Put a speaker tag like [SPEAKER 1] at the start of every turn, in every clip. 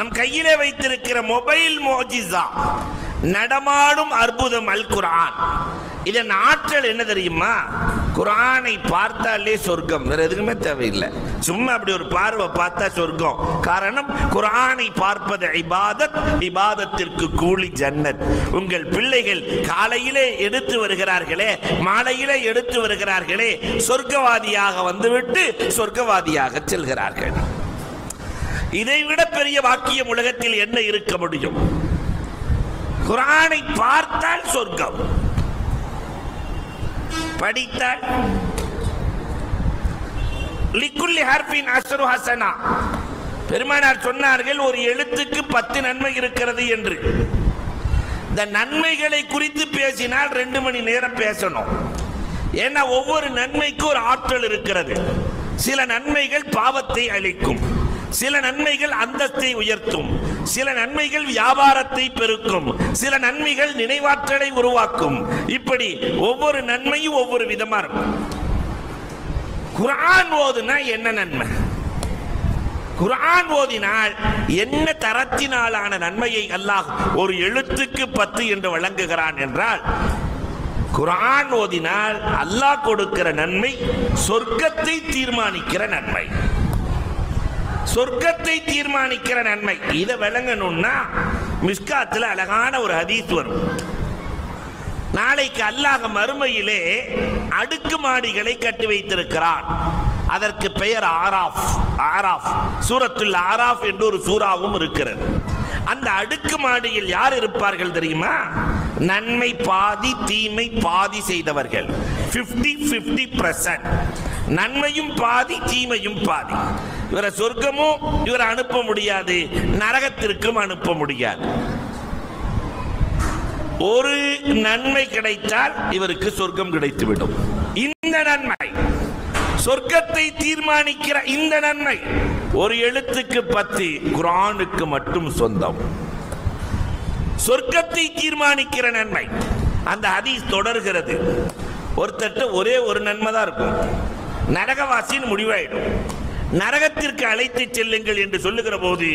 [SPEAKER 1] நம் கையிலே வைத்திருக்கிற மொபைல் மோஜிசா, நடமாடும் அற்புதம் அல் குர்ஆன். இதன் ஆற்றல் என்ன தெரியுமா? குர்ஆனை பார்த்தாலே சொர்க்கம், வேற எதுக்குமே தேவையில்லை. சும்மா அப்படி ஒரு பார்வை பார்த்தா சொர்க்கம். காரணம், குர்ஆனை பார்ப்பது இபாதத், இபாதத்திற்கு கூலி ஜன்னத். உங்கள் பிள்ளைகள் காலையிலே எடுத்து வருகிறார்களே, மாலையிலே எடுத்து வருகிறார்களே, சொர்க்கவாதியாக வந்துவிட்டு சொர்க்கவாதியாக செல்கிறார்கள். இதைவிட பெரிய வாக்கியம் உலகத்தில் என்ன இருக்க முடியும்? குர்ஆனை பார்த்தால் சொர்க்கம், படித்தால் லிக்குல்லி ஹர்ஃபின் அஷ்ரு ஹஸனா. பெருமானார் சொன்னார்கள், ஒரு எழுத்துக்கு 10 நன்மை இருக்கிறது என்று. இந்த நன்மைகளை குறித்து பேசினால் 2 மணி நேரம் பேசணும். ஏன்னா ஒவ்வொரு நன்மைக்கும் ஒரு ஆற்றல் இருக்கிறது. சில நன்மைகள் பாவத்தை அழிக்கும், சில நன்மைகள் அந்தஸ்தை உயர்த்தும், சில நன்மைகள் வியாபாரத்தை பெருக்கும், சில நன்மைகள் நினைவாற்றலை உருவாக்கும். இப்படி ஒவ்வொரு நன்மையும் ஒவ்வொரு விதமா இருக்கும். குர்ஆன் ஓதுனா என்ன நன்மை? குர்ஆன் ஓதினால் என்ன தரத்தினாலான நன்மையை அல்லாஹ் ஒரு எழுத்துக்கு 10 என்று வழங்குகிறான் என்றால், குர்ஆன் ஓதினால் அல்லாஹ் கொடுக்கிற நன்மை சொர்க்கத்தை தீர்மானிக்கிற நன்மை, சொர்க்கத்தை தீர்மானிக்கிற நன்மை. இதை விளங்கணும்னா மிஸ்காத்துல அழகான ஒரு ஹதீஸ் வரும். நாளைக்கு அல்லாஹ் மறுமையிலே அடுக்குமாடிகளை கட்டி வைத்திருக்கிறான். அதற்கு பெயர் ஆராஃப். ஆராஃப், சூரத்துல் ஆராஃப் என்று ஒரு சூறாவும் இருக்கிறது. அந்த அடுக்குமாடியில் யார் இருப்பார்கள் தெரியுமா? நன்மை பாதி தீமை பாதி செய்தவர்கள். 50-50%. நன்மையும் பாதி தீமையும் பாதி. இவரை சொர்க்கமும் இவரை அனுப்ப முடியாது, நரகத்திற்கும் அனுப்ப முடியாது. ஒரு நன்மை கிடைத்தால் இவருக்கு சொர்க்கம் கிடைத்துவிடும். இந்த நன்மை, சொர்க்கத்தை தீர்மானிக்கிற இந்த நன்மை ஒரு எழுத்துக்கு 10 குர்ஆனுக்கு மட்டும் சொந்தம். சொர்க்கத்தை தீர்மானிக்கிற நன்மை. அந்த ஹதீஸ் தொடர்கிறது. ஒருத்தட்ட ஒரே ஒரு நன்மை தான் இருக்கும், நரகவாசியின் முடிவாயிடும். நரகத்திற்கு அழைத்து செல்லுங்கள் என்று சொல்லுகிற போது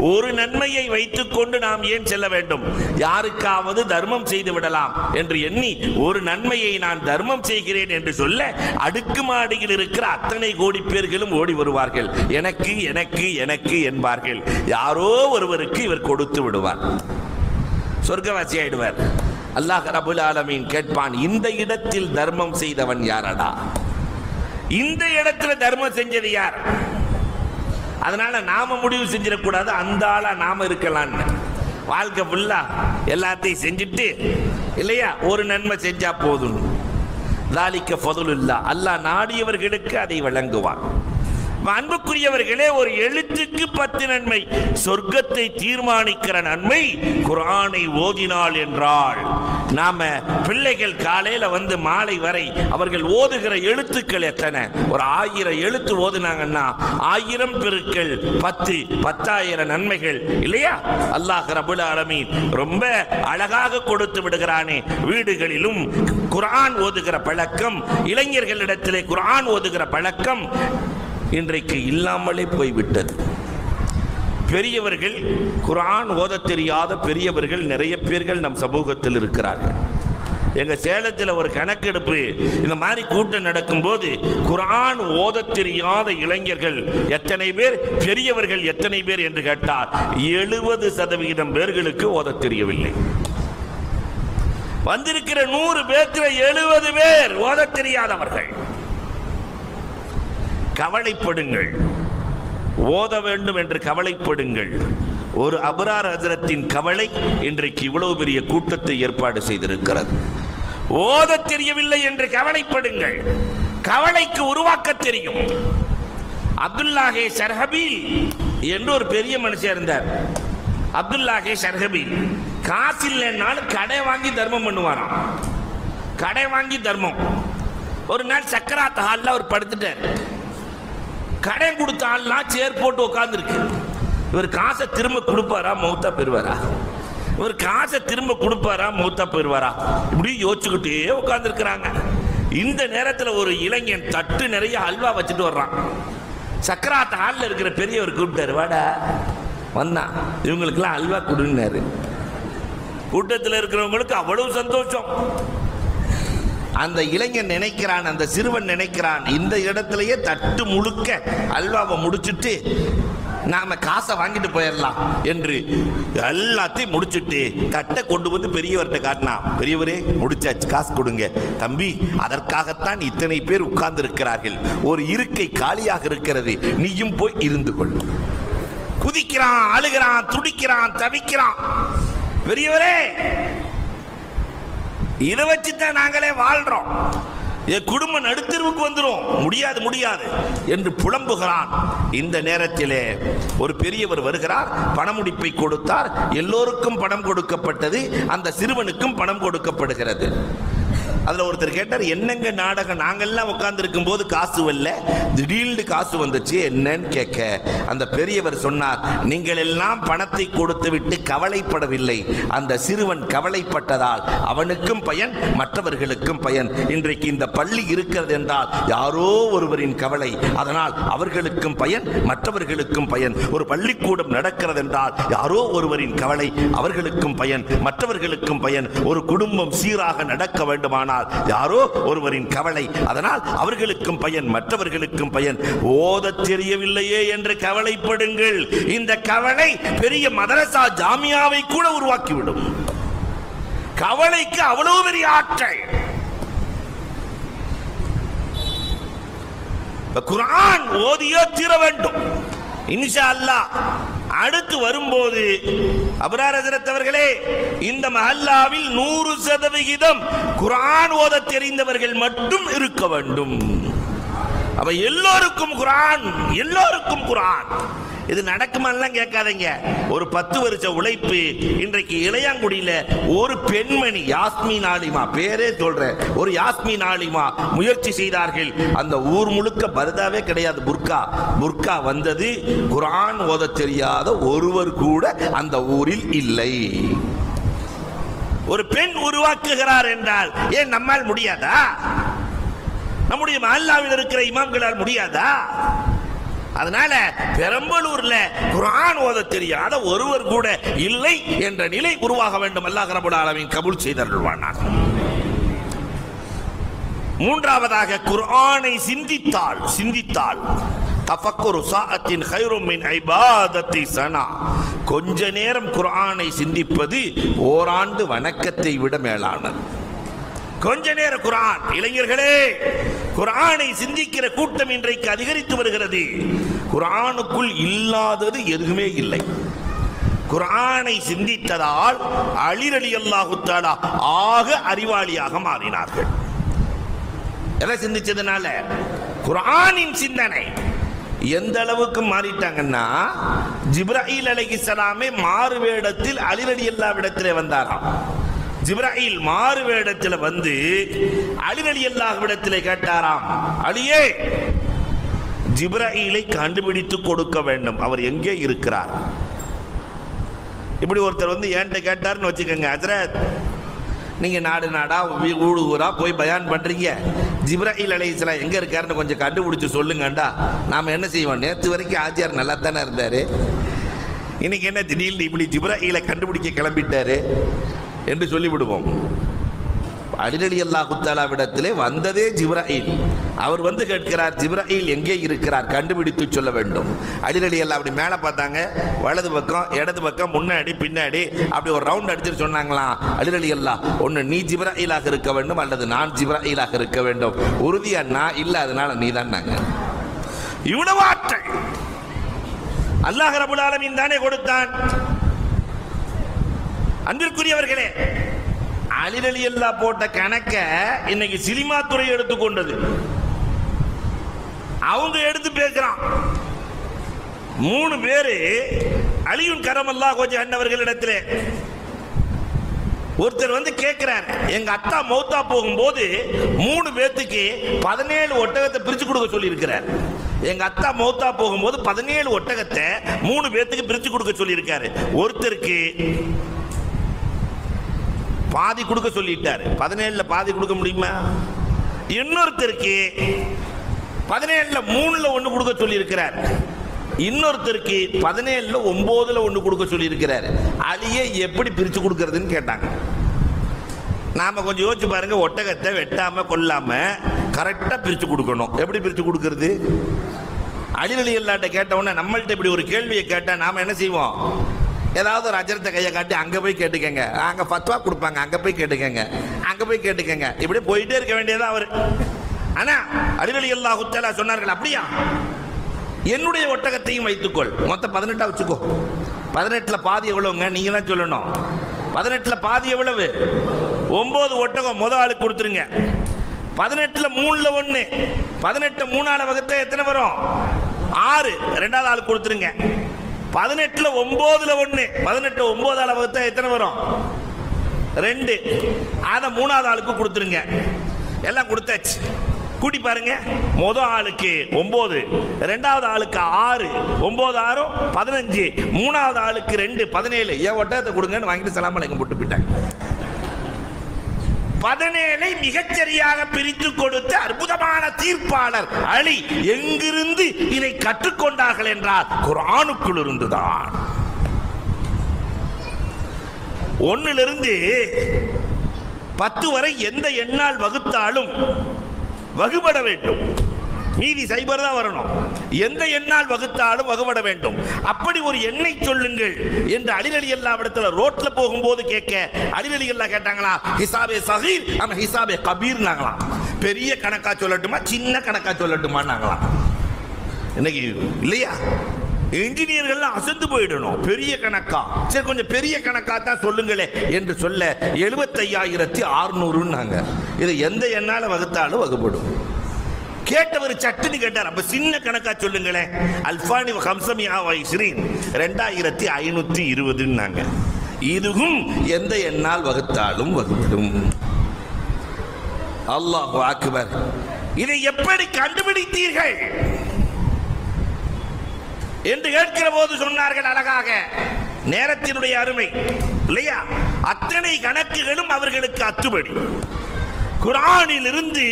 [SPEAKER 1] ஒரு நன்மையை வைத்துக் கொண்டு நாம் ஏன் செல்ல வேண்டும்? யாருக்காவது தர்மம் செய்து விடலாம் என்று எண்ணி ஒரு நன்மையை நான் தர்மம் செய்கிறேன் என்று சொல்ல அடுக்குமாடியில் இருக்கிற அத்தனை கோடி பேர்களும் ஓடி வருவார்கள். எனக்கு எனக்கு எனக்கு என்பார்கள். யாரோ ஒருவருக்கு இவர் கொடுத்து விடுவார், சொர்க்கவாசி ஆயிடுவார். அல்லாஹ் ரப்பல் ஆலமீன் கேட்பான், இந்த இடத்தில் தர்மம் செய்தவன் யாரடா? இந்த இடத்துல தர்மம் செஞ்சது யார்? அதனால நாம முடிவு செஞ்சிடக்கூடாது, அந்த ஆளா நாம இருக்கலாம்னு. வாழ்க்கை ஃபுல்லா எல்லாத்தையும் செஞ்சுட்டு இல்லையா, ஒரு நன்மை செஞ்சா போதும். ذَلِكَ فَضْلُ اللَّهِ. அல்லாஹ் நாடியவர்களுக்கு அதை வழங்குவான். அன்புக்குரியவர்களே, ஒரு எழுத்துக்கு 10 நன்மை, சொர்க்கத்தை தீர்மானிக்கிற நன்மை குர்ஆனை ஓதினால் என்றால், நாம பிள்ளைகள் காலையில வந்து மாலை வரை அவர்கள் ஓதுகிற எழுத்துக்கள் எத்தனை? ஒரு 1000 எழுத்து ஓதுனாங்கன்னா 1000 பெருக்கள் 10, 10,000 நன்மைகள் இல்லையா? அல்லாஹ் ரப்பல் ஆலமீன் ரொம்ப அழகாக கொடுத்து விடுகிறானே. வீடுகளிலும் குர்ஆன் ஓதுகிற பழக்கம், இளைஞர்களிடத்திலே குர்ஆன் ஓதுகிற பழக்கம் இன்றைக்கு இல்லாமலே போய்விட்டது. பெரியவர்கள், குர்ஆன் ஓத தெரியாத பெரியவர்கள் நிறைய பேர்கள் நம் சமூகத்தில் இருக்கிறார்கள். எங்க சேலத்தில் ஒரு கணக்கெடுப்பு இந்த மாதிரி கூட்டம் நடக்கும் போது குர்ஆன் ஓத தெரியாத இளைஞர்கள் எத்தனை பேர், பெரியவர்கள் எத்தனை பேர் என்று கேட்டால் 70% பேர்களுக்கு ஓத தெரியவில்லை. வந்திருக்கிற 100 பேர்ல 70 பேர் ஓத தெரியாதவர்கள். கவலைப்படுங்கள், ஓத வேண்டும் என்று கவலைப்படுங்கள். ஒரு அபரார் ஹஜ்ரத்தின் கவலை இன்றைக்கு இவ்வளவு பெரிய கூட்டத்தை ஏற்பாடு செய்திருக்கிறது. ஓத தெரியவில்லை என்று கவலைப்படுங்கள். கவலைக்கு உருவாக்க தெரியும். அப்துல்லாஹே ஷர்ஹபீல் என்று ஒரு பெரிய மனுஷன் இருந்தார். அப்துல்லாஹே ஷர்ஹபீல் காசு இல்லைன்னாலும் கடை வாங்கி தர்மம் பண்ணுவாராம். கடை வாங்கி தர்மம். ஒரு நாள் சக்கராத் ஹால்ல அவர் படுத்துட்டார். கடை கொடுத்த ஆள்லாம் சேர் போட்டு உட்கார்ந்துருக்கு. இவர் காசை திரும்ப கொடுப்பாரா, மௌத்தா பெறுவாரா? இவர் காசை திரும்ப கொடுப்பாரா, மௌத்தா பெறுவாரா? இப்படி யோசிச்சுக்கிட்டே உட்கார்ந்துருக்கிறாங்க. இந்த நேரத்தில் ஒரு இளைஞன் தட்டு நிறைய அல்வா வச்சுட்டு வர்றான். சக்கராத் ஹாலில் இருக்கிற பெரியவர் கூப்பிட்டாரு, வாடா வந்தான். இவங்களுக்கெல்லாம் அல்வா கொடுன்னாரு. கூட்டத்தில் இருக்கிறவங்களுக்கு அவ்வளவு சந்தோஷம். அந்த இளைஞன் நினைக்கிறான், அந்த சிறுவன் நினைக்கிறான், இந்த இடத்திலேயே தட்டு முழுக்க அல்வாவை முடிச்சுட்டு நாம காசை வாங்கிட்டு போயிடலாம் என்று எல்லாத்தையும் முடிச்சுட்டு தட்டை கொண்டு வந்து பெரியவர்கிட்ட காட்டினா, பெரியவரே முடிச்சாச்சு, காசு கொடுங்க. தம்பி, அதற்காகத்தான் இத்தனை பேர் உட்கார்ந்து இருக்கிறார்கள், ஒரு இருக்கை காலியாக இருக்கிறது, நீயும் போய் இருந்து கொள். குதிக்கிறான், அழுகிறான், துடிக்கிறான், தவிக்கிறான். பெரியவரே, இதை வச்சுதான் நாங்களே வாழ்றோம், என் குடும்பம் நடுத்தருவுக்கு வந்துடும், முடியாது முடியாது என்று புலம்புகிறான். இந்த நேரத்திலே ஒரு பெரியவர் வருகிறார், பணமுடிப்பை கொடுத்தார். எல்லோருக்கும் பணம் கொடுக்கப்பட்டது, அந்த சிறுவனுக்கும் பணம் கொடுக்கப்படுகிறது. அதுல ஒருத்தர் கேட்டார், என்னங்க நாடகம், நாங்கெல்லாம் உட்கார்ந்து இருக்கும் போது காசு வரல, திடீர்னு காசு வந்துச்சு, என்னன்னு கேட்க அந்த பெரியவர் சொன்னார், நீங்கள் எல்லாம் பணத்தை கொடுத்து விட்டு கவலைப்படவில்லை, அந்த சிறுவன் கவலைப்பட்டதால் அவனுக்கும் பயன், மற்றவர்களுக்கும் பயன். இன்றைக்கு இந்த பள்ளி இருக்கிறது என்றால் யாரோ ஒருவரின் கவலை, அதனால் அவர்களுக்கும் பயன், மற்றவர்களுக்கும் பயன். ஒரு பள்ளிக்கூடம் நடக்கிறது என்றால் யாரோ ஒருவரின் கவலை, அவர்களுக்கும் பயன், மற்றவர்களுக்கும் பயன். ஒரு குடும்பம் சீராக நடக்க வேண்டுமானால் யாரோ ஒருவரின் கவலை, அதனால் அவர்களுக்கும் பயன், மற்றவர்களுக்கும் பயன். ஓதத் தெரியவில்லையே என்று கவலைப்படுங்கள். இந்த கவலை பெரிய மதரசா ஜாமியாவை கூட உருவாக்கிவிடும். கவலைக்கு அவ்வளவு பெரிய ஆற்றல். குர்ஆன் ஓதியோ தீர வேண்டும் இன்ஷா அல்லாஹ். அடுத்து வரும்போது அப்ரார் ஹஜ்ரத் அவர்களே, இந்த மஹல்லாவில் 100% குர்ஆன் ஓத தெரிந்தவர்கள் மட்டும் இருக்க வேண்டும். அப்ப எல்லோருக்கும் குர்ஆன், எல்லோருக்கும் குர்ஆன். இது நடக்குமான்லாம் கேட்காதீங்க. ஒரு 10 வருஷ உழைப்பு. இன்றைக்கு இளையாங்குடியில ஒரு பெண்மணி, யாஸ்மின் ஆலிமா, பேரே சொல்றேன், ஒரு யாஸ்மின் ஆலிமா முயற்சி செய்தார்கள். அந்த ஊர் முழுக்க பர்தாவே கிடையாது, புர்கா. புர்கா வந்தது. குர்ஆன் ஓத தெரியாத ஒருவர் கூட அந்த ஊரில் இல்லை. ஒரு பெண் உருவாக்குகிறார் என்றால் ஏன் நம்மால் முடியாதா? நம்முடைய மஹல்லாவில் இருக்கிற இமாம்களால் முடியாதா? அதனால பெரம்பலூர்ல குர்ஆன் ஓத தெரியாத ஒருவர் கூட இல்லை என்ற நிலை உருவாக வேண்டும். அல்லாஹ் ரப்பல் ஆலமீன் கபூல் செய்தருள்வானாக. மூன்றாவதாக, குர்ஆனை சிந்தித்தால் தஃபக்குரு ஸாஅத்தின் கைரும் மின் இபாதத்தி ஸனா. கொஞ்ச நேரம் குர்ஆனை சிந்திப்பது ஓராண்டு வணக்கத்தை விட மேலானது. கொஞ்ச நேர குர்ஆன். இளைஞர்களே, குர்ஆனை சிந்திக்கிற கூட்டம் இன்றைக்கு அதிகரித்து வருகிறது. குர்ஆனுக்குள் இல்லாதது எதுவுமே இல்லை. குர்ஆனை சிந்தித்ததால் அலி ரலியல்லாஹு தஆலா ஆக அறிவாளியாக மாறினார்கள். எதை சிந்திச்சதுனால? குர்ஆனின் சிந்தனை. எந்த அளவுக்கு மாறிட்டாங்கன்னா, ஜிப்ராயில் அலைஹிஸ்ஸலாமே மாறு வேடத்தில் அலி ரலியல்லாஹு இடத்திலே வந்தாராம். ஜிப்ராயில் மாறு வேடத்தில் வந்து அலி ரலியல்லாஹு இடத்திலே கேட்டாராம், அலியே, ஜிப்ராயிலை கண்டுபிடித்து கொடுக்க வேண்டும், அவர் எங்கே இருக்கிறார்? இப்படி ஒருத்தர் வந்து என்கிட்ட கேட்டார்னு வச்சுக்கோங்க, ஹஜ்ரத், நீங்க நாடு நாடா ஊடு ஊரா போய் பயான் பண்றீங்க, ஜிப்ராயில் அலைஹிஸ்ஸலாம் எங்க இருக்காருன்னு கொஞ்சம் கண்டுபிடிச்சு சொல்லுங்கண்டா. நாம என்ன செய்வோம்? நேற்று வரைக்கும் ஆஜியார் நல்லா தானே இருந்தாரு, இன்னைக்கு என்ன திடீர்னு இப்படி ஜிப்ராயிலை கண்டுபிடிக்க கிளம்பிட்டாரு என்று சொல்லிவிடுவோம். அலி ரலியல்லாஹு தஆலா விடத்திலே வந்ததே ஜிப்ராயில். அவர் வந்து கேட்கிறார், ஜிப்ராயில் எங்கே இருக்கிறார், கண்டுபிடித்து சொல்ல வேண்டும். அலி ரலியல்லாஹு அப்படி மேலே பார்த்தாங்க, வலது பக்கம் இடது பக்கம் முன்னாடி பின்னாடி அப்படி ஒரு ரவுண்ட் அடிச்சுட்டு சொன்னாங்களாம், அலி ரலியல்லாஹு, ஒன்று நீ ஜிப்ராயிலாக இருக்க வேண்டும் அல்லது நான் ஜிப்ராயிலாக இருக்க வேண்டும். உறுதியா நான் இல்லை, அதனால நீ தான். நாங்க இவ்வளவு ஆற்றல் அல்லாஹ் ரப்பல் ஆலமீன் தானே கொடுத்தான். அன்பிற்குரியவர்களே, அலி ரலியல்லாஹு போட்ட கணக்க இன்னைக்கு சினிமா துறை எடுத்துக்கொண்டது. அவங்க எடுத்து பேசுறான். 3 பேரு அலியுன் கரமல்லாஹு வஜஹு அன்னவர்களிடத்திலே ஒருத்தர் வந்து கேட்கிறார், எங்க அத்தா மௌத்தா போகும்போது 3 பேத்துக்கு 17 ஒட்டகத்தை பிரிச்சு கொடுக்க சொல்லி இருக்கிறார். எங்க அத்தா மௌத்தா போகும்போது 17 ஒட்டகத்தை 3 பேத்துக்கு பிரிச்சு கொடுக்க சொல்லி இருக்காரு. ஒருத்தருக்கு பாதி கொடுக்க சொல்லிட்டாரு, 17ல பாதி கொடுக்க முடியுமா? இன்னொருத்தருக்கு 17ல 3ல 1 கொடுக்க சொல்லி இருக்கிறார். இன்னொருத்தருக்கு 17ல 9ல ஒன்று கொடுக்க சொல்லி இருக்கிறாரு. அலியை எப்படி பிரிச்சு கொடுக்கறதுன்னு கேட்டாங்க. நாம கொஞ்சம் யோசிச்சு பாருங்க. ஒட்டகத்தை வெட்டாம கொல்லாம கரெக்டா பிரிச்சு கொடுக்கணும். எப்படி பிரிச்சு கொடுக்கறது? அலி ரலியல்லாஹு கேட்ட உடனே நம்மள்ட்ட இப்படி ஒரு கேள்வியை கேட்டா நாம என்ன செய்வோம்? ஏதாவது ஒரு அஜரத்தை கையை காட்டி அங்க போய் கேட்டுக்கங்க, அங்க ஃபத்வா கொடுப்பாங்க, அங்க போய் கேட்டுக்கங்க, அங்க போய் கேட்டுக்கங்க, இப்படி போயிட்டே இருக்க வேண்டியதா அவரு. ஆனா அலி ரலியல்லாஹு தஆலா சொன்னார்கள், அப்படியா என்னுடைய ஒட்டகத்தையும் வைத்துக்கொள், மொத்தம் 18 வச்சுக்கோ. 18ல பாதி எவ்வளவுங்க? நீங்க தான் சொல்லணும். 18ல பாதி எவ்வளவு? 9 ஒட்டகம் முத ஆளுக்கு கொடுத்துருங்க. 18ல 3ல 1, 18 3ஆல வகுத்தா எத்தனை வரும்? 6. ரெண்டாவது ஆளுக்கு கொடுத்துருங்க. 18ல 9ல 1, 18 9ஆல வகுத்தா எத்தனை வரும்? 2. அத மூணாவது ஆளுக்கு கொடுத்துருங்க. எல்லாம் கொடுத்தாச்சு. கூட்டி பாருங்க. முத ஆளுக்கு 9, ரெண்டாவது ஆளுக்கு 6, 9 6 15, மூணாவது ஆளுக்கு 2 17. ஏன் ஒட்டகத்தை கொடுங்கன்னு வாங்கிட்டு சலாம் அலைக்கும் போட்டு போயிட்டாங்க. 17ஐ மிகச்சரியாக பிரித்து கொடுத்த அற்புதமான தீர்ப்பாளர் அலி எங்கிருந்து இதை கற்றுக்கொண்டார்கள் என்றால் குர்ஆனுக்குள் இருந்துதான். 1லிருந்து 10 வரை எந்த எண்ணால் வகுத்தாலும் வகுபட வேண்டும். மீதி சைபர் தான் வரணும். எந்த எண்ணால் வகுத்தாலும் வகுபட வேண்டும். அப்படி ஒரு எண்ணை சொல்லுங்கள் என்று அலி ரலியல்லாஹு இடத்துல ரோட்ல போகும்போது கேட்க அலி ரலியல்லாஹு கேட்டாங்களா, ஹிசாபே சகீர் அம் ஹிசாபே கபீர் நாங்களாம். பெரிய கணக்கா சொல்லட்டுமா சின்ன கணக்கா சொல்லட்டுமா நாங்களாம். இன்னைக்கு இல்லையா இன்ஜினியர்கள் அசந்து போயிடணும். பெரிய கணக்கா, சரி கொஞ்சம் பெரிய கணக்கா தான் சொல்லுங்களே என்று சொல்ல 75,600 நாங்க. இது எந்த எண்ணால வகுத்தாலும் வகுப்படும். கேட்டவர் சட்டுன்னு கேட்டார், அப்ப சின்ன கணக்கா சொல்லுங்களேன். அல்ஃபானி ஹம்சமியா வைஸ்ரீன் 2520 நாங்க. இதுவும் எந்த எண்ணால் வகுத்தாலும் வகுப்படும். அல்லாஹு அக்பர். இதை எப்படி கண்டுபிடித்தீர்கள் என்று கேட்கிற போது சொன்னார்கள் அழகாக, நேரத்தினுடைய அருமை இல்லையா, அத்தனை கணக்குகளும் அவர்களுக்கு அத்துபடி. குர்ஆனில் இருந்து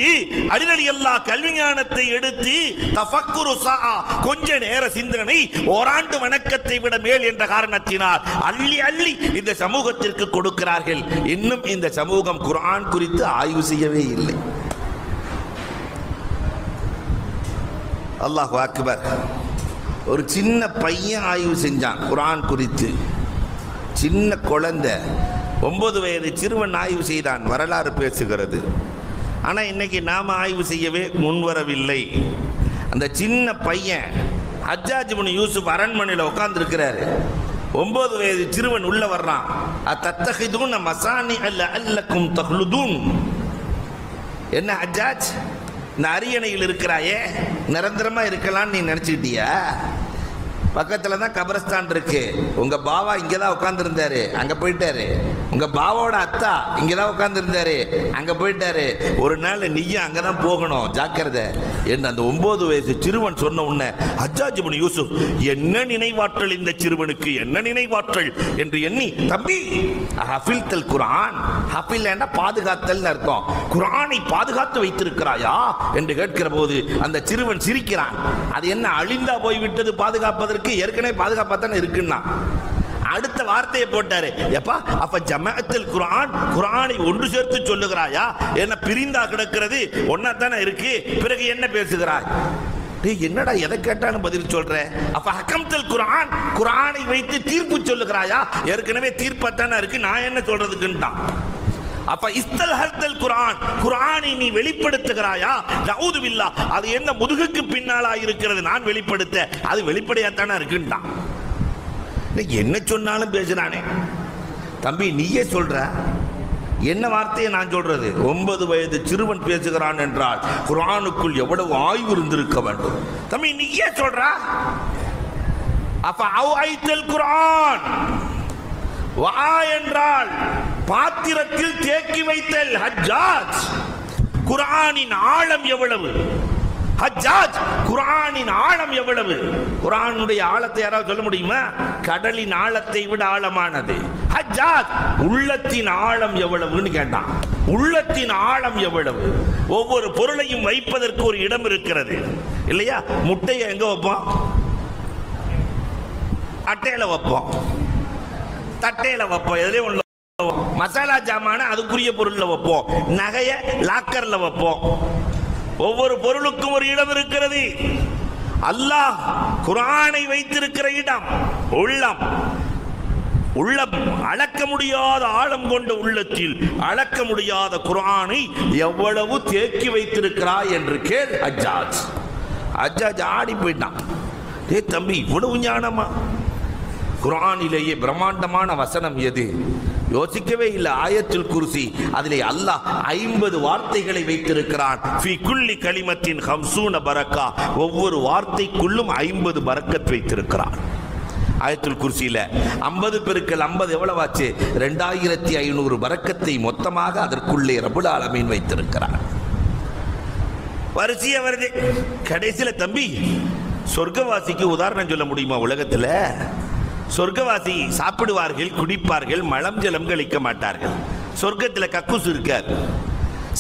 [SPEAKER 1] அலி ரலியல்லாஹு கல்விஞானத்தை எடுத்து தஃபக்குரு ஸஆ கொஞ்ச நேர சிந்தனை ஓராண்டு வணக்கத்தை விட மேல் என்ற காரணத்தினால் அள்ளி அள்ளி இந்த சமூகத்திற்கு கொடுக்கிறார்கள். இன்னும் இந்த சமூகம் குர்ஆன் குறித்து ஆய்வு செய்யவே இல்லை. அல்லாஹு அக்பர். ஒரு சின்ன பையன் ஆய்வு செஞ்சான் குர்ஆன் குறித்து. சின்ன குழந்தை 9 வயது சிறுவன் ஆய்வு செய்தான். வரலாறு பேசுகிறது. ஆனால் இன்னைக்கு நாம ஆய்வு செய்யவே முன்வரவில்லை. அந்த சின்ன பையன் ஹஜ்ஜாஜ் இப்னு யூசுப் அரண்மனையில் உட்கார்ந்துருக்கிறாரு. 9 வயது சிறுவன் உள்ள வர்றான். அத்தத்தஹிதுன மசானி அல்லக்கும் தஹ்லுதூன். என்ன ஹஜ்ஜாஜ், இந்த அரியணையில் இருக்கிறாயே நிரந்தரமா இருக்கலாம்னு நீ நினைச்சிட்டியா? பக்கத்துல தான் கபரஸ்தான் இருக்கு. உங்க பாவா இங்கதான் உட்கார்ந்து இருந்தாரு, அங்க போயிட்டாரு. உங்க பாவோட அத்தா இங்கதான் உட்கார்ந்து இருந்தாரு, அங்க போயிட்டாரு. ஒரு நாள் நீயும் அங்கதான் போகணும், ஜாக்கிரதை என்று அந்த 9 வயசு சிறுவன் சொன்ன உடனே ஹஜ்ஜாஜ் இப்னு யூசுப், என்ன நினைவாற்றல் இந்த சிறுவனுக்கு, என்ன நினைவாற்றல் என்று எண்ணி, தம்பி ஹஃபில்தல் குர்ஆன், ஹஃபில் என்ற பாதுகாத்தல் அர்த்தம், குர்ஆனை பாதுகாத்து வைத்திருக்கிறாயா என்று கேட்கிற போது அந்த சிறுவன் சிரிக்கிறான். அது என்ன அழிந்தா போய்விட்டது பாதுகாப்பதற்கு, ஏற்கனவே பாதுகாப்பாத்தானே இருக்குன்னா. அடுத்த வார்த்தையை போட்டாரு, எப்பா அப்ப ஜமாஅத்துல் குர்ஆன், குர்ஆனை ஒன்று சேர்த்து சொல்லுகிறாயா? என்ன பிரிந்தா கிடக்கிறது, ஒன்னா தானே இருக்கு, பிறகு என்ன பேசுகிறாய்? என்னடா எதை கேட்டாலும் பதில் சொல்ற? அப்ப ஹக்கம்துல் குர்ஆன், குர்ஆனை வைத்து தீர்ப்பு சொல்லுகிறாயா? ஏற்கனவே தீர்ப்பாத்தானே இருக்கு, நான் என்ன சொல்றதுக்குன்ட்டான். அப்ப இஸ்தல்ஹல் குர்ஆன், குர்ஆனை நீ வெளிப்படுத்துகிறாயா? நஊது பில்லாஹ், அது என்ன முதுகுக்கு பின்னாலா இருக்கிறது நான் வெளிப்படுத்த, அது வெளிப்படையாத்தானே இருக்குன்ட்டான். என்ன சொன்னாலும் பேசுறானே. தம்பி நீயே சொல்ற, என்ன வார்த்தையை நான் சொல்றது? 9 வயது சிறுவன் பேசுகிறான் என்றால் குர்ஆனுக்குள் எவ்வளவு ஆய்வு இருந்திருக்க வேண்டும். தம்பி நீயே சொல்ற. அப்ப அவ்ஐத்தல் குர்ஆன், வா என்றால் பாத்திரத்தில் தேக்கி வைத்தல். ஹஜ்ஜாஜ், குர்ஆனின் ஆழம் எவ்வளவு? ஹஜ்ஜாஜ், குர்ஆனின் ஆழம் எவ்வளவு? குர்ஆனுடைய ஆழத்தை யாராவது சொல்ல முடியுமா? கடலின் ஆழத்தை விட ஆழமானது. ஹஜ்ஜாஜ், உள்ளத்தின் ஆழம் எவ்வளவுன்னு கேட்டான். உள்ளத்தின் ஆழம் எவ்வளவு? ஒவ்வொரு பொருளையும் வைப்பதற்கு ஒரு இடம் இருக்கிறது இல்லையா? முட்டையை எங்க வைப்போம்? அட்டையில வைப்போம், தட்டையில வைப்போம், எதுலயும் ஒண்ணு மசாலா ஜாமான அதுக்குரிய பொருள்ல வைப்போம், நகைய லாக்கர்ல வைப்போம். ஒவ்வொரு பொருளுக்கும் ஒரு இடம் இருக்கிறது. அல்லாஹ் குர்ஆனை வைத்திருக்கிற இடம் உள்ளம். உள்ளம் அளக்க முடியாத ஆழம் கொண்ட உள்ளத்தில் அளக்க முடியாத குர்ஆனை எவ்வளவு தேக்கி வைத்திருக்கிறாய் என்று கேள் ஹஜ்ஜாஜ். ஹஜ்ஜாஜ் ஆடி போயிட்டான். தம்பி இவ்வளவு ஞானமா? குர்ஆனிலேயே பிரம்மாண்டமான வசனம் எது? யோசிக்கவே இல்லை. ஆயத்துல் குர்சி, அதிலே அல்லாஹ் 50 வார்த்தைகளை வைத்திருக்கிறான். ஃபீ குல்லி கலிமத்தின் 50 பரக்கா, ஒவ்வொரு வார்த்தைக்குள்ளும் 50 பரக்கத் வைத்திருக்கிறான். ஆயத்துல் குர்சியில 50 பெருக்கல் 50 எவ்வளவு ஆச்சு? 2500 பரக்கத்தை மொத்தமாக அதற்குள்ளே ரப்புல் ஆலமீன் வைத்திருக்கிறார். வரிசையா வருது. கடைசியில தம்பி சொர்க்கவாசிக்கு உதாரணம் சொல்ல முடியுமா? உலகத்துல சொர்க்கவாசி சாப்பிடுவார்கள், குடிப்பார்கள், மலம் ஜலம் கழிக்க மாட்டார்கள். சொர்க்கத்துல கக்கூஸ் இருக்காது.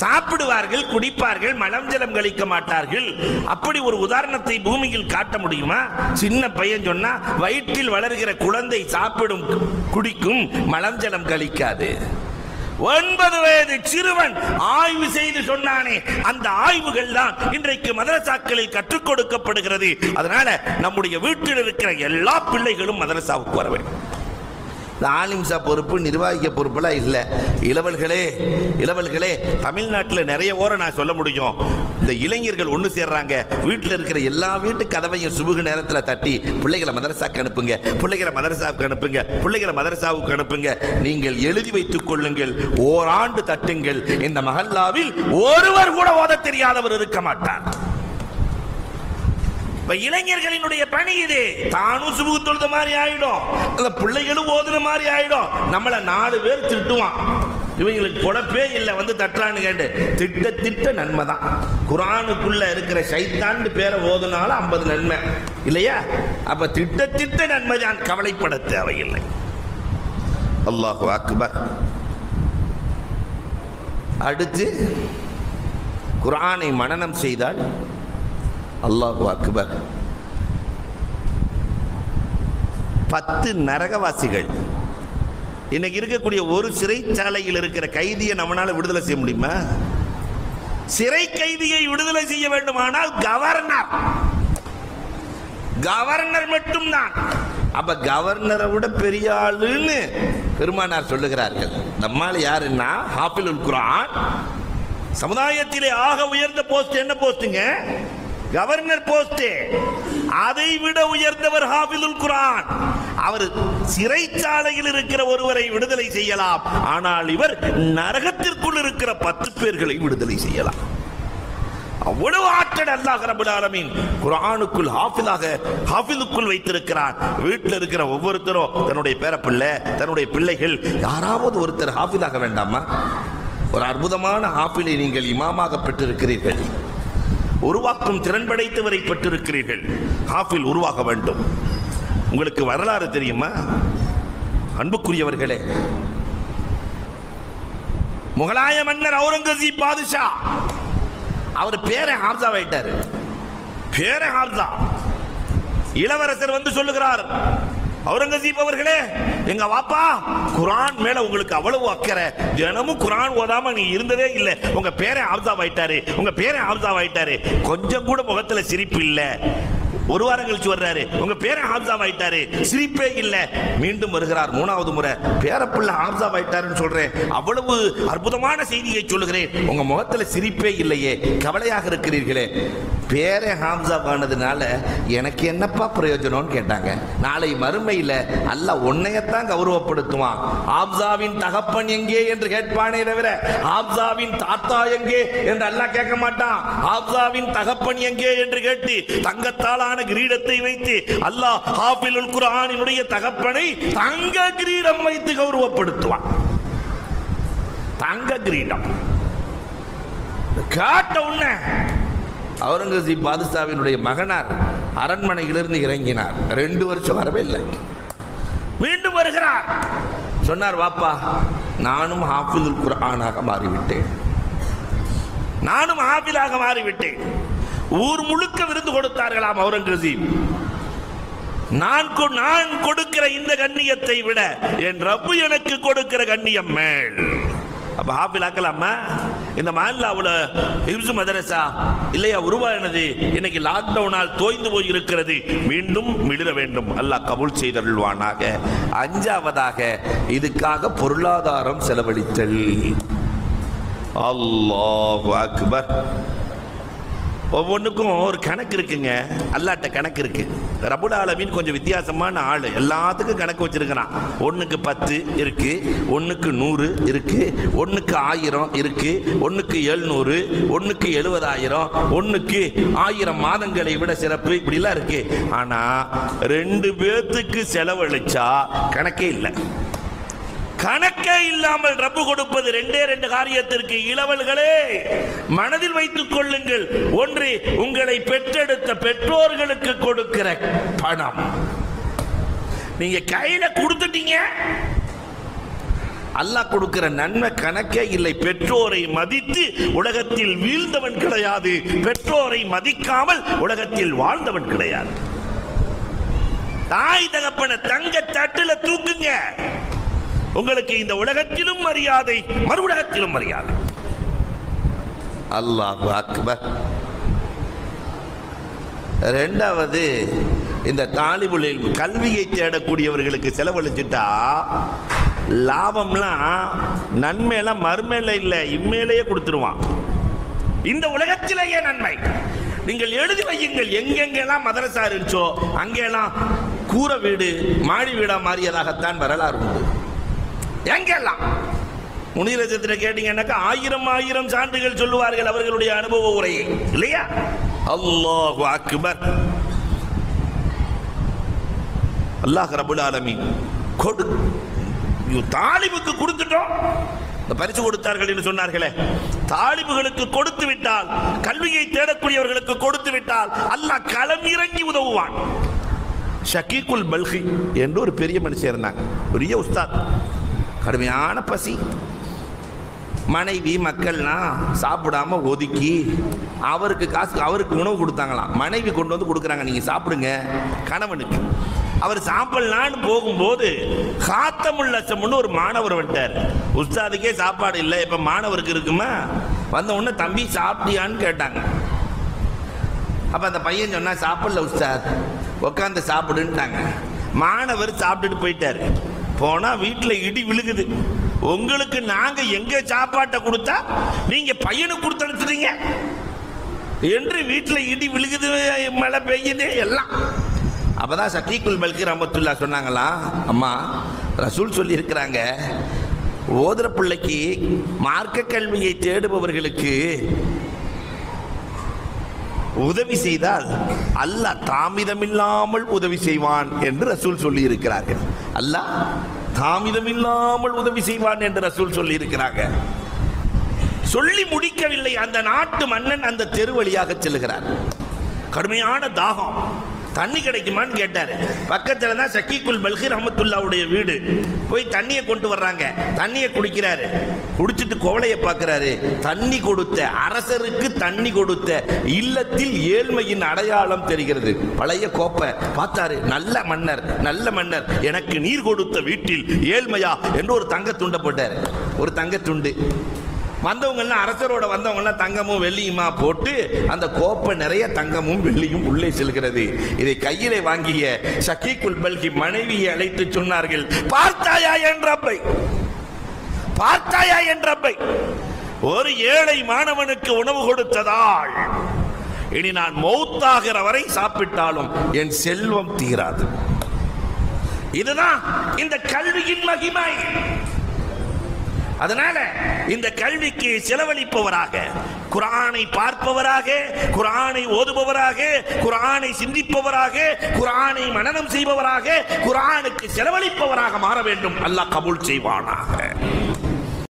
[SPEAKER 1] சாப்பிடுவார்கள், குடிப்பார்கள், மலம் ஜலம் கழிக்க மாட்டார்கள். அப்படி ஒரு உதாரணத்தை பூமியில் காட்ட முடியுமா? சின்ன பையன் சொன்னா வயிற்றில் வளர்கிற குழந்தை சாப்பிடும், குடிக்கும், மலம் ஜலம் கழிக்காது. 9 வயது சிறுவன் ஆய்வு செய்து சொன்னானே, அந்த ஆய்வுகள் தான் இன்றைக்கு மதரசாக்களில் கற்றுக் கொடுக்கப்படுகிறது. அதனால நம்முடைய வீட்டில் இருக்கிற எல்லா பிள்ளைகளும் மதரசாவுக்கு வர வேண்டும். ஆலிம்சா பொறுப்பு, நிர்வாகிக்க பொறுப்பெல்லாம் இல்லை. இளவல்களே தமிழ்நாட்டில் நிறைய ஓர நான் சொல்ல முடியும். இந்த இளைஞர்கள் ஒன்று சேர்றாங்க, வீட்டில் இருக்கிற எல்லா வீட்டு கதவையும் சுபுகு நேரத்தில் தட்டி பிள்ளைகளை மதரசாவுக்கு அனுப்புங்க, பிள்ளைகளை மதரசாவுக்கு அனுப்புங்க, பிள்ளைகளை மதரசாவுக்கு அனுப்புங்க. நீங்கள் எழுதி வைத்துக் கொள்ளுங்கள், ஓராண்டு தட்டுங்கள், இந்த மஹல்லாவில் ஒருவர் கூட ஓத தெரியாதவர் இருக்க மாட்டார். இளைஞர்களினுடைய பணி இது. தானும் சுபுகு தொழுத மாதிரி ஆயிடும், அந்த பிள்ளைகளும் ஓதுன மாதிரி ஆயிடும். நம்மள 4 பேர் திட்டுவான், இவங்களுக்கு பொழப்பே இல்லை வந்து தட்டுறான்னு கேட்டு. திட்ட நன்மை தான். குர்ஆனுக்குள்ள இருக்கிற ஷைத்தான் பேரை ஓதுனாலும் 50 நன்மை இல்லையா? அப்ப திட்ட நன்மை தான், கவலைப்பட தேவையில்லை. அல்லாஹு அக்பர். அடுத்து குர்ஆனை மனனம் செய்தால் அல்லாஹு அக்பர். 10 நரகவாசிகள். இன்னைக்கு இருக்கக்கூடிய ஒரு சிறைச்சாலையில் இருக்கிற கைதியை நம்மளால விடுதலை செய்ய முடியுமா? சிறை கைதியை விடுதலை செய்ய வேண்டுமானால் கவர்னர் மட்டும்தான். அப்ப கவர்னரை விட பெரிய ஆளுன்னு பெருமானார் சொல்லுகிறார்கள். நம்மால யாருன்னா ஹாஃபிலுல் குர்ஆன். சமுதாயத்திலே ஆக உயர்ந்த போஸ்ட் என்ன போஸ்டுங்க? Governor post. அதை விட உயர்ந்தவர் ஹாஃபிதுல் குர்ஆன். அவர் சிறைச்சாலையில் இருக்கிற ஒருவரை விடுதலை செய்யலாம், ஆனால் இவர் நரகத்திற்குள் இருக்கிற 10 பேர்களை விடுதலை செய்யலாம். அவ்வளவு ஆற்றல் அல்லாஹ் ரப்பல் ஆலமீன் குர்ஆனுக்குள் ஹாஃபிதுக்குள் வைத்திருக்கிறான். வீட்டில் இருக்கிற ஒவ்வொருத்தரும் தன்னுடைய பேரப்பிள்ளை, தன்னுடைய பிள்ளைகள் யாராவது ஒருத்தர் ஹாஃபிதாக வேண்டாமா? ஒரு அற்புதமான ஹாஃபிலை நீங்கள் இமாமாக பெற்றிருக்கிறீர்கள். உருவாக்கும் திறன் படைத்தவரை பெற்றிருக்கிறீர்கள். ஹாஃபில் உருவாக வேண்டும். உங்களுக்கு வரலாறு தெரியுமா அன்புக்குரியவர்களே? முகலாய மன்னர் அவுரங்கசீப் பாதுஷா, அவர் பேரை ஹாஃபிஸா வைத்தாரு. பேரை ஹாஃபிஸா. இளவரசர் வந்து சொல்லுகிறார், அவுரங்கசீப் அவர்களே, எங்க வாப்பா குர்ஆன் மேல உங்களுக்கு அவ்வளவு அக்கறை, தினமும் குர்ஆன் ஓதாம நீ இருந்ததே இல்லை, உங்க பேரை ஹாஃபிஸா வைத்தாரு, உங்க பேரை ஹாஃபிஸா வைத்தாரு. கொஞ்சம் கூட முகத்துல சிரிப்பு இல்லை. ஒரு வாரம் கழிச்சு வர்றாரு, உங்க பேரை ஹாஃபிஸா வைத்தாரு, சிரிப்பே இல்ல. மீண்டும் வருகிறார் 3வது முறை, பேரப்புள்ள ஹாஃபிஸா வைத்தாருன்னு சொல்றேன், அவ்வளவு அற்புதமான செய்தியை சொல்லுகிறேன், உங்க முகத்துல சிரிப்பே இல்லையே, கவலையாக இருக்கிறீர்களே. பேரை ஹாஃபிஸா பண்ணதுனால எனக்கு என்னப்பா பிரயோஜனம்னு கேட்டாங்க. நாளை மறுமையில அல்லாஹ் உன்னையத்தான் கௌரவப்படுத்துவான். ஹாஃபிஸாவின் தகப்பன் எங்கே என்று கேட்பானே தவிர ஹாஃபிஸாவின் தாத்தா எங்கே என்று அல்லாஹ் கேட்க மாட்டான். ஹாஃபிஸாவின் தகப்பன் எங்கே என்று கேட்டு தங்கத்தாலான கிரீடத்தை வைத்து அல்லாஹ் ஹாஃபிலுல் குர்ஆனினுடைய தகப்பனை தங்க கிரீடம் வைத்து கௌரவப்படுத்துவான். தங்க கிரீடம் காட்ட உன்ன. அவுரங்கசீப் பாதுஷாவினுடைய மகனார் அரண்மனையிலிருந்து இறங்கினார். 2 வருஷம் வரவே இல்லை. மீண்டும் வருகிறார். சொன்னார், வாப்பா நானும் ஹாஃபிதுல் குர்ஆனாக மாறிவிட்டேன், நானும் ஹாஃபிலாக மாறிவிட்டேன். ஊர் முழுக்க விருந்து கொடுத்தார்களாம் அவுரங்கசீப். நான் கொடுக்கிற இந்த கண்ணியத்தை விட என் ரப்பு எனக்கு கொடுக்கிற கண்ணியம் மேல். அப்ப ஹாஃபில் ஆக்கலாமா? இந்த மஹல்லாவுல ஹிப்ஸ் மதரசா இல்லையா உருவானது இன்னைக்கு லாக்டவுனால் தோய்ந்து போய் இருக்கிறது, மீண்டும் மிளிர வேண்டும். அல்லாஹ் கபூல் செய்தருள்வானாக. அஞ்சாவதாக இதுக்காக பொருளாதாரம் செலவழித்தல். அல்லாஹு அக்பர். ஒவ்வொன்றுக்கும் ஒரு கணக்கு இருக்குங்க. அல்லாட்ட கணக்கு இருக்கு. ரப்புல் ஆலமீன் கொஞ்சம் வித்தியாசமான ஆளு, எல்லாத்துக்கும் கணக்கு வச்சிருக்கிறான். ஒன்றுக்கு 10 இருக்கு, ஒன்றுக்கு 100 இருக்கு, ஒன்றுக்கு 1000 இருக்கு, ஒன்றுக்கு 700, ஒன்றுக்கு 70,000, ஒன்றுக்கு 1000 மாதங்களை விட சிறப்பு, இப்படிலாம் இருக்கு. ஆனா 2 பேர்த்துக்கு செலவழிச்சா கணக்கே இல்லை. கணக்கே இல்லாமல் ரப்பு கொடுப்பது 2 காரியத்திற்கு. இளவல்களே மனதில் வைத்துக் கொள்ளுங்கள். ஒன்று, உங்களை பெற்றெடுத்த பெற்றோர்களுக்கு கொடுக்கிற பணம். நீங்க கையில கொடுத்துட்டீங்க, அல்லாஹ் கொடுக்கிற நன்மை கணக்கே இல்லை. பெற்றோரை மதித்து உலகத்தில் வீழ்ந்தவன் கிடையாது, பெற்றோரை மதிக்காமல் உலகத்தில் வாழ்ந்தவன் கிடையாது. தாய் தகப்பன தங்க தட்டுல தூக்குங்க, உங்களுக்கு இந்த உலகத்திலும் மரியாதை, மறு உலகத்திலும் மரியாதை. அல்லாஹு அக்பர். இரண்டாவது, இந்த தாலிபுல் இல்ம் கல்வியை தேடக்கூடியவர்களுக்கு செலவழிச்சுட்டா லாபம்லாம் நன்மையெல்லாம் மறுமையில இல்ல, இம்மையிலேயே கொடுத்துருவான். இந்த உலகத்திலேயே நன்மை. நீங்கள் எழுதி வையுங்கள், எங்கெங்கெல்லாம் மதரசா இருந்துச்சோ அங்கெல்லாம் கூரை வீடு மாடி வீடா மாறியதாகத்தான் வரலாறு உண்டு. எங்கெல்லாம் முனிரஜத்தில் கேட்டீங்கன்னாக்கா 1000 சான்றுகள் சொல்லுவார்கள் அவர்களுடைய அனுபவ உரையை, இல்லையா? அல்லாஹு அக்பர். அல்லாஹ் ரப்புல் ஆலமீன் தாலிபுக்கு கொடுத்துட்டோம், பரிசு கொடுத்தார்கள் என்று சொன்னார்களே, தாலிபுகளுக்கு கொடுத்து விட்டால், கல்வியை தேடக்கூடியவர்களுக்கு கொடுத்து விட்டால் அல்லாஹ் களம் இறங்கி உதவுவான். ஷகீகுல் பல்கி என்று ஒரு பெரிய மனுஷன் இருந்தாங்க, பெரிய உஸ்தாத். கடுமையான பசி, மனைவி மக்கள்லாம் சாப்பிடாம ஒதுக்கி அவருக்கு காசு, அவருக்கு உணவு கொடுத்தாங்களாம். மனைவி கொண்டு வந்து கொடுக்குறாங்க, நீங்க சாப்பிடுங்க கணவனுக்கு. அவர் சாப்பிடலான்னு போகும்போது காத்தமுல் அசம்னு ஒரு மாணவர் வந்துட்டார். உஸ்தாதுக்கே சாப்பாடு இல்லை, இப்ப மாணவருக்கு இருக்குமா? வந்த உடனே தம்பி சாப்பிட்டியான்னு கேட்டாங்க. அப்ப அந்த பையன் சொன்னா சாப்பிடல உஸ்தாத், உட்காந்து சாப்பிடுன்ட்டாங்க. மாணவர் சாப்பிட்டுட்டு போயிட்டாரு. போனா வீட்டுல இடி விழுகுது. உங்களுக்கு நாங்க எங்க சாப்பாட்டை கொடுத்தா நீங்க பையனுக்கு கொடுத்து அனுப்பிச்சிட்டீங்க என்று வீட்டுல இடி விழுகுது, மழை பெய்யுது எல்லாம். அப்பதான் ஷகீகுல் பல்கி ரஹ்மத்துல்லாஹ் சொன்னாங்களா, அம்மா ரசூல் சொல்லி இருக்கிறாங்க, ஓதுற பிள்ளைக்கு மார்க்க கல்வியை தேடுபவர்களுக்கு உதவி செய்தால் அல்லாஹ் தாமிதமில்லாமல் உதவி செய்வான் என்று ரசூல் சொல்லி இருக்கிறார்கள். அல்லாஹ் தாமிதமில்லாமல் உதவி செய்வான் என்று ரசூல் சொல்லி இருக்கிறாங்க. சொல்லி முடிக்கவில்லை. அந்த நாட்டு மன்னன் அந்த தெரு வழியாக செல்லுகிறார். கடுமையான தாகம், தண்ணி கிடைக்குமான்னு கேட்டாரு. பக்கத்துல தான் ஷகீகுல் பல்கி ரஹ்மத்துல்லாஹ்வுடைய வீடு. போய் தண்ணியை கொண்டு வர்றாங்க, தண்ணியை குடிக்கிறாரு. குடிச்சிட்டு கோவலையை பார்க்கிறாரு. தண்ணி கொடுத்த அரசருக்கு தண்ணி கொடுத்த இல்லத்தில் ஏழ்மையின் அடையாளம் தெரிகிறது. பழைய கோப்பை பார்த்தாரு, நல்ல மன்னர், நல்ல மன்னர், எனக்கு நீர் கொடுத்த வீட்டில் ஏழ்மையா என்று ஒரு தங்க துண்டை போட்டாரு. ஒரு தங்க துண்டு. வந்தவங்க எல்லாம், அரசரோட வந்தவங்க எல்லாம் தங்கமும் வெள்ளியுமா போட்டு அந்த கோப்பை நிறைய தங்கமும் வெள்ளியும் உள்ளே செல்கிறது. இதை கையிலே வாங்கிய ஷகீகுல் பல்கி மனைவியை அழைத்து சொன்னார்கள், பார்த்தாயா என் ரப்பை, பார்த்தாயா என் ரப்பை, ஒரு ஏழை மாணவனுக்கு உணவு கொடுத்ததால் இனி நான் மௌத்தாகிற வரை சாப்பிட்டாலும் என் செல்வம் தீராது. இதுதான் இந்த கல்வியின் மகிமை. அதனால இந்த கல்விக்கு செலவழிப்பவராக, குர்ஆனை பார்ப்பவராக, குர்ஆனை ஓதுபவராக, குர்ஆனை சிந்திப்பவராக, குர்ஆனை மனனம் செய்பவராக, குர்ஆனுக்கு செலவழிப்பவராக மாற வேண்டும். அல்லாஹ் கபூல் செய்வானாக.